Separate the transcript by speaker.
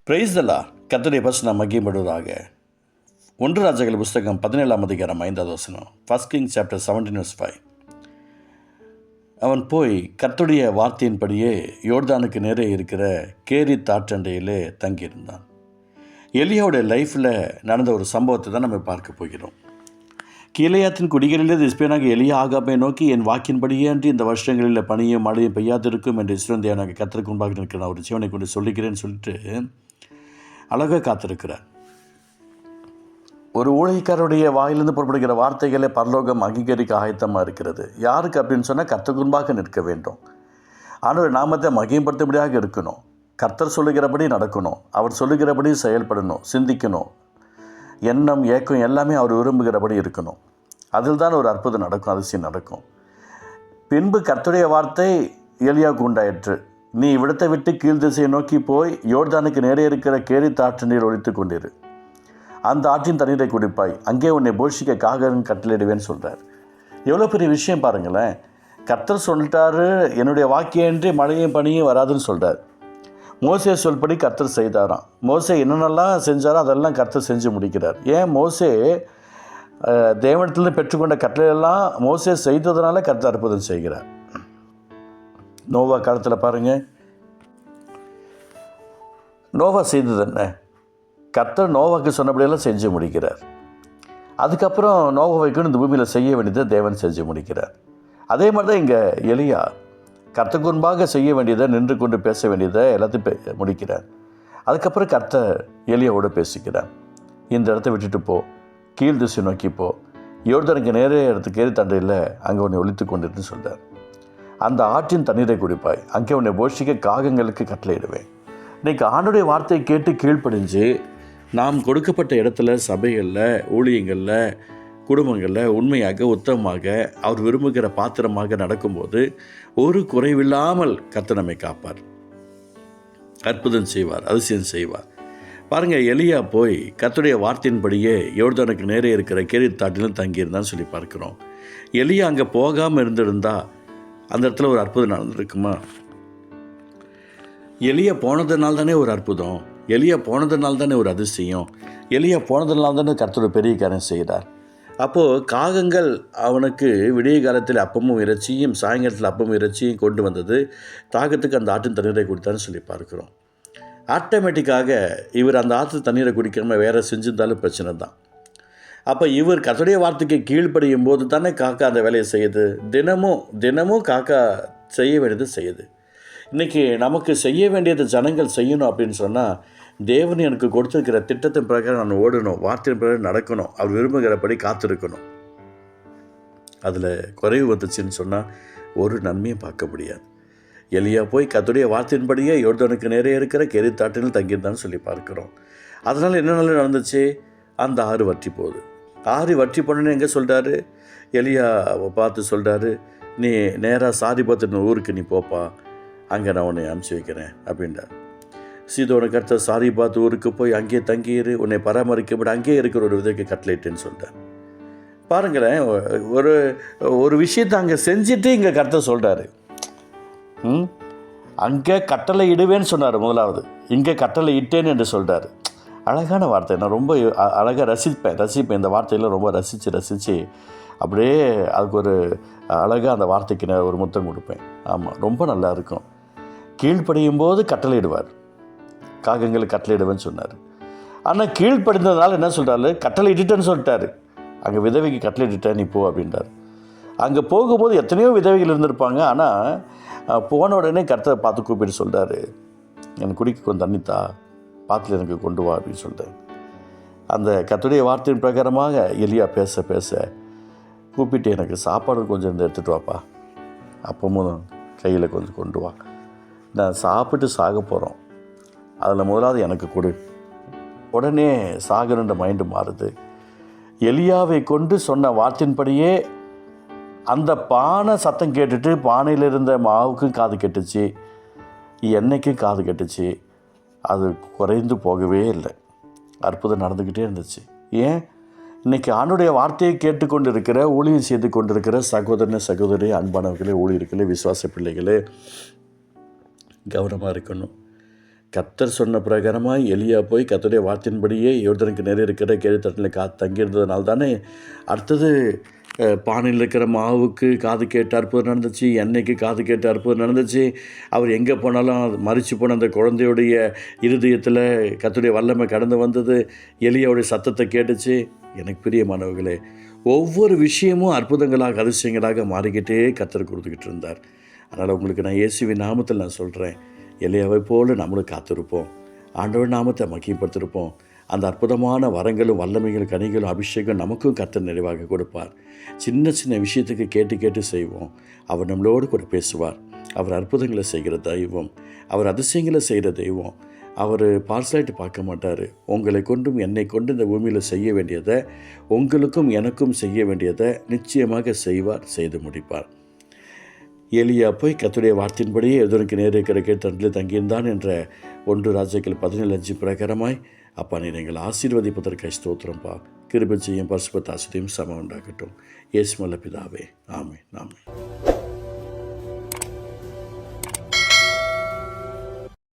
Speaker 1: Praise the Lord. கர்த்தருடைய பரிசுத்தம் மகிமைப்படுவதாக. 1 ராஜாக்கள் புஸ்தகம் 17ஆம் அதிகாரம் 5வது வசனம். 1 Kings chapter 17:5. அவன் போய் கர்த்தருடைய வார்த்தையின்படியே யோர்தானுக்கு நேரே இருக்கிற கேரித் ஆற்றண்டையிலே தங்கியிருந்தான். எலியாவுடைய லைஃப்பில் நடந்த ஒரு சம்பவத்தை தான் நம்ம பார்க்க போகிறோம். கீலேயாத்தின் குடிகளிலே இஸ்பேனாக எலியா ஆகாபை நோக்கி, என் வாக்கின்படியே அன்றி இந்த வருஷங்களில் பனியும் மழையும் பெய்யாதிருக்கும் என்று இஸ்ரவேலியனாகிய கர்த்தருக்கு முன்பாக இருக்கிற ஒரு ஜீவனை கொண்டு சொல்லுகிறேன்னு சொல்லிட்டு அழகாக காத்திருக்கிறார். ஒரு ஊழியக்காரருடைய வாயிலிருந்து புறப்படுகிற வார்த்தைகளை பரலோகம் அங்கீகரிக்க ஆயத்தமாக இருக்கிறது. யாருக்கு அப்படின்னு சொன்னால் கர்த்தருக்கு முன்பாக நிற்க வேண்டும். ஆண்டவருடைய நாமத்தை மகிமைப்படுத்தும்படியாக இருக்கணும். கர்த்தர் சொல்லுகிறபடி நடக்கணும். அவர் சொல்லுகிறபடி செயல்படணும், சிந்திக்கணும். எண்ணம் ஏக்கம் எல்லாமே அவர் விரும்புகிறபடி இருக்கணும். அதில் தான் ஒரு அற்புதம் நடக்கும், அதிசயம் நடக்கும். பின்பு கர்த்தருடைய வார்த்தை எலியாவுக்கு உண்டாயிற்று. நீ இவ்விடத்தை விட்டு கீழ் திசையை நோக்கி போய் யோர்தானுக்கு நேரே இருக்கிற கேரித் ஆற்று நீர் ஒழித்து கொண்டிரு. அந்த ஆற்றின் தண்ணீரை குடிப்பாய். அங்கே உன்னை போஷிக்க காகன் கட்டளையிடுவேன்னு சொல்கிறார். எவ்வளோ பெரிய விஷயம் பாருங்களேன். கர்த்தர் சொல்லிட்டாரு, என்னுடைய வாக்கியன்றி மழையும் பனியும் வராதுன்னு சொல்கிறார். மோசே சொல்படி கர்த்தர் செய்தாராம். மோசே என்னென்னலாம் செஞ்சாரோ அதெல்லாம் கர்த்தர் செஞ்சு முடிக்கிறார். ஏன் மோசே தேவனிடத்திலிருந்து பெற்றுக்கொண்ட கட்டளையெல்லாம் மோசே செய்ததுனால கர்த்தர் அற்புதம் செய்கிறார். நோவா காலத்தில் பாருங்கள், நோவா செய்தது என்ன? கர்த்தர் நோவாக்கு சொன்னபடியெல்லாம் செஞ்சு முடிக்கிறார். அதுக்கப்புறம் நோவாவைக்கு இந்த பூமியில் செய்ய வேண்டியதை தேவன் செஞ்சு முடிக்கிறார். அதே மாதிரி தான் இங்கே எலியா கர்த்தருக்கு முன்பாக செய்ய வேண்டியதை, நின்று கொண்டு பேச வேண்டியதை எல்லாத்தையும் முடிக்கிறார். அதுக்கப்புறம் கர்த்தர் எலியாவோடு பேசிக்கிறார். இந்த இடத்த விட்டுட்டு போ, கீழ் திசை நோக்கி போ, யோர்தானுக்கு நேரே இடத்துக்கு ஏறி தண்டையில் அங்கே உன்னை ஒழித்து கொண்டிருன்னு சொல்கிறார். அந்த ஆற்றின் தண்ணீரை குடிப்பாய். அங்கே உன்னை போஷிக்க காகங்களுக்கு கட்டளையிடுவேன். இன்றைக்கி ஆண்டுடைய வார்த்தையை கேட்டு கீழ்ப்படிஞ்சு நாம் கொடுக்கப்பட்ட இடத்துல, சபைகளில், ஊழியங்களில், குடும்பங்களில் உண்மையாக உத்தமமாக அவர் விரும்புகிற பாத்திரமாக நடக்கும்போது ஒரு குறைவில்லாமல் கர்த்தர் நம்மை காப்பார், அற்புதம் செய்வார், அதிசயம் செய்வார். பாருங்கள், எலியா போய் கர்த்தருடைய வார்த்தையின்படியே யோர்தானுக்கு நேரே இருக்கிற கேரித் ஆற்றிலும் தங்கியிருந்தான்னு சொல்லி பார்க்குறோம். எலியா அங்கே போகாமல் இருந்திருந்தா அந்த இடத்துல ஒரு அற்புதம் நடந்திருக்குமா? எலியா போனதுனால தானே ஒரு அற்புதம், எலியா போனதுனால தானே ஒரு அதிசயம், எலியா போனதுனால தானே கர்த்தர் பெரிய காரியம் செய்கிறார். அப்போது காகங்கள் அவனுக்கு விடிய காலத்தில் அப்பமும் இறைச்சியும், சாயங்காலத்தில் அப்பமும் இறைச்சியும் கொண்டு வந்தது. தாகத்துக்கு அந்த ஆற்றின் தண்ணீரை குடித்தான்னு சொல்லி பார்க்குறோம். ஆட்டோமேட்டிக்காக இவர் அந்த ஆற்று தண்ணீரை குடிக்காமல் வேறு செஞ்சிருந்தாலும் பிரச்சனை தான். அப்போ இவர் கர்த்தருடைய வார்த்தைக்கு கீழ்ப்படியும் போது தானே காக்கா அந்த வேலையை செய்யுது. தினமும் காக்கா செய்ய வேண்டியது செய்யுது. இன்றைக்கி நமக்கு செய்ய வேண்டியது ஜனங்கள் செய்யணும் அப்படின்னு சொன்னால், தேவன் எனக்கு கொடுத்துருக்கிற திட்டத்தின் பிரகாரம் நான் ஓடணும், வார்த்தையின் பிரகாரம் நடக்கணும், அவர் விரும்புகிறபடி காத்திருக்கணும். அதில் குறைவு வந்துச்சுன்னு சொன்னால் ஒரு நன்மையும் பார்க்க முடியாது. எலியா போய் கர்த்தருடைய வார்த்தையின்படியே யோர்தானுக்கு நேரே இருக்கிற கேரித் ஆற்றில் தங்கியிருந்தான்னு சொல்லி பார்க்குறோம். அதனால் என்ன நல்ல நடந்துச்சு? அந்த ஆறு வற்றி போகுது. ஆறு வற்றி போனோன்னு எங்கே சொல்கிறாரு? எலியாவை பார்த்து சொல்கிறாரு, நீ நேராக சாரிபாத்து ஊருக்கு நீ போப்பா, அங்கே நான் உன்னை அனுப்பிச்சி வைக்கிறேன் அப்படின்றார். சீதோனை கர்த்தர் சாரிபாத் ஊருக்கு போய் அங்கேயே தங்கியிரு, உன்னை பராமரிக்கப்பட அங்கேயே இருக்கிற ஒரு விதைக்கு கட்டளையிட்டேன்னு சொல்கிறார். பாருங்களேன், ஒரு விஷயத்தை அங்கே செஞ்சுட்டு இங்கே கர்த்தர் சொல்கிறாரு. அங்கே கட்டளை இடுவேன்னு சொன்னார் முதலாவது, இங்கே கட்டளை இட்டேன்னு என்று சொல்கிறார். அழகான வார்த்தை. நான் ரொம்ப அழகாக ரசிப்பேன் இந்த வார்த்தையில். ரொம்ப ரசித்து அப்படியே அதுக்கு ஒரு அழகாக அந்த வார்த்தைக்கு நான் ஒரு முத்தம் கொடுப்பேன். ஆமாம், ரொம்ப நல்லா இருக்கும். கீழ்ப்படியும் போது கட்டளையிடுவார். காகங்களுக்கு கட்டளையிடுவேன்னு சொன்னார். ஆனால் கீழ்ப்படிந்ததுனால என்ன சொல்கிறாரு? கட்டளை இட்டுட்டேன்னு சொல்லிட்டாரு. அங்கே விதவைக்கு கட்டளையிட்டேன், நீ போ அப்படின்றார். அங்கே போகும்போது எத்தனையோ விதவைகள் இருந்திருப்பாங்க. ஆனால் போன உடனே கர்த்தரை பார்த்து கூப்பிட்டு சொல்கிறாரு, எனக்கு குடிக்க கொஞ்சம் தண்ணித்தா, பாத்தில் எனக்கு கொண்டு வா அப்படின்னு சொல்லிட்டேன். அந்த கர்த்தருடைய வார்த்தையின் பிரகாரமாக எலியா பேச கூப்பிட்டு, எனக்கு சாப்பாடு கொஞ்சம் எடுத்துகிட்டு வாப்பா, அப்பமும் கையில் கொஞ்சம் கொண்டு வா, நான் சாப்பிட்டு சாக போகிறோம், அதில் முதலாவது எனக்கு கொடு. உடனே சாகணுன்ற மைண்டு மாறுது. எலியாவை கொண்டு சொன்ன வார்த்தையின்படியே அந்த பானை சத்தம் கேட்டுட்டு பானையில் இருந்த மாவுக்கும் காது கெட்டுச்சு, எண்ணெய்க்கும் காது கெட்டுச்சு. அது குறைந்து போகவே இல்லை. அற்புதம் நடந்துக்கிட்டே இருந்துச்சு. ஏன்? இன்றைக்கி ஆண்டுடைய வார்த்தையை கேட்டுக்கொண்டு இருக்கிற, ஊழியம் செய்து கொண்டிருக்கிற சகோதரி, அன்பானவர்களே, ஊழியர்களே, விசுவாச பிள்ளைகளே, கவனமாக இருக்கணும். கர்த்தர் சொன்ன பிரகாரமாய் எலியா போய் கர்த்தருடைய வார்த்தையின்படியே யோர்தானுக்கு நேரே இருக்கிற கேள்வித்தட்டில் தங்கியிருந்ததுனால தானே அடுத்தது பானையில் இருக்கிற மாவுக்கு காது கேட்ட அற்புதம் நடந்துச்சு, எண்ணெய்க்கு காது கேட்ட அற்புதம் நடந்துச்சு. அவர் எங்கே போனாலும் மரித்து போன அந்த குழந்தையுடைய இருதயத்தில் கர்த்தருடைய வல்லமை கடந்து வந்தது. எலியாவுடைய சத்தத்தை கேட்டுச்சு. எனக்கு பிரியமானவர்களே, ஒவ்வொரு விஷயமும் அற்புதங்களாக அதிசயங்களாக மாறிக்கிட்டே கர்த்தர் கொடுத்துக்கிட்டு இருந்தார். அதனால் உங்களுக்கு நான் இயேசுவின் நாமத்தில் நான் சொல்கிறேன், எலியாவை போல நம்மளும் காத்திருப்போம், ஆண்டவர் நாமத்தை மகிமைப்படுத்திருப்போம். அந்த அற்புதமான வரங்களும் வல்லமைகளும் கனிகளும் அபிஷேகம் நமக்கும் கர்த்தர் நிறைவாக கொடுப்பார். சின்ன சின்ன விஷயத்துக்கு கேட்டு கேட்டு செய்வோம். அவர் நம்மளோடு கூட பேசுவார். அவர் அற்புதங்களை செய்கிற தெய்வம், அவர் அதிசயங்களை செய்கிற தெய்வம். அவர் பார்சலாயிட்டு பார்க்க மாட்டார். உங்களை கொண்டும் என்னை கொண்டு இந்த பூமியில் செய்ய வேண்டியதை, உங்களுக்கும் எனக்கும் செய்ய வேண்டியதை நிச்சயமாக செய்வார், செய்து முடிப்பார். எலியா போய் கர்த்தருடைய வார்த்தையின்படியே யோர்தானுக்கு நேரே இருக்கிற கேள்வித்தட்டில் தங்கியிருந்தான் என்ற 1 ராஜாக்கள் 17:5 பிரகாரமாய் அப்பா நீ எங்களை ஆசீர்வதிப்பதற்கு ஸ்தோத்திரம்பா. கிருபை செய்யும் பரிசுத்த ஆசீர்வாதம் சம உண்டாகட்டும். இயேசு நல்ல பிதாவே, ஆமென், ஆமென்.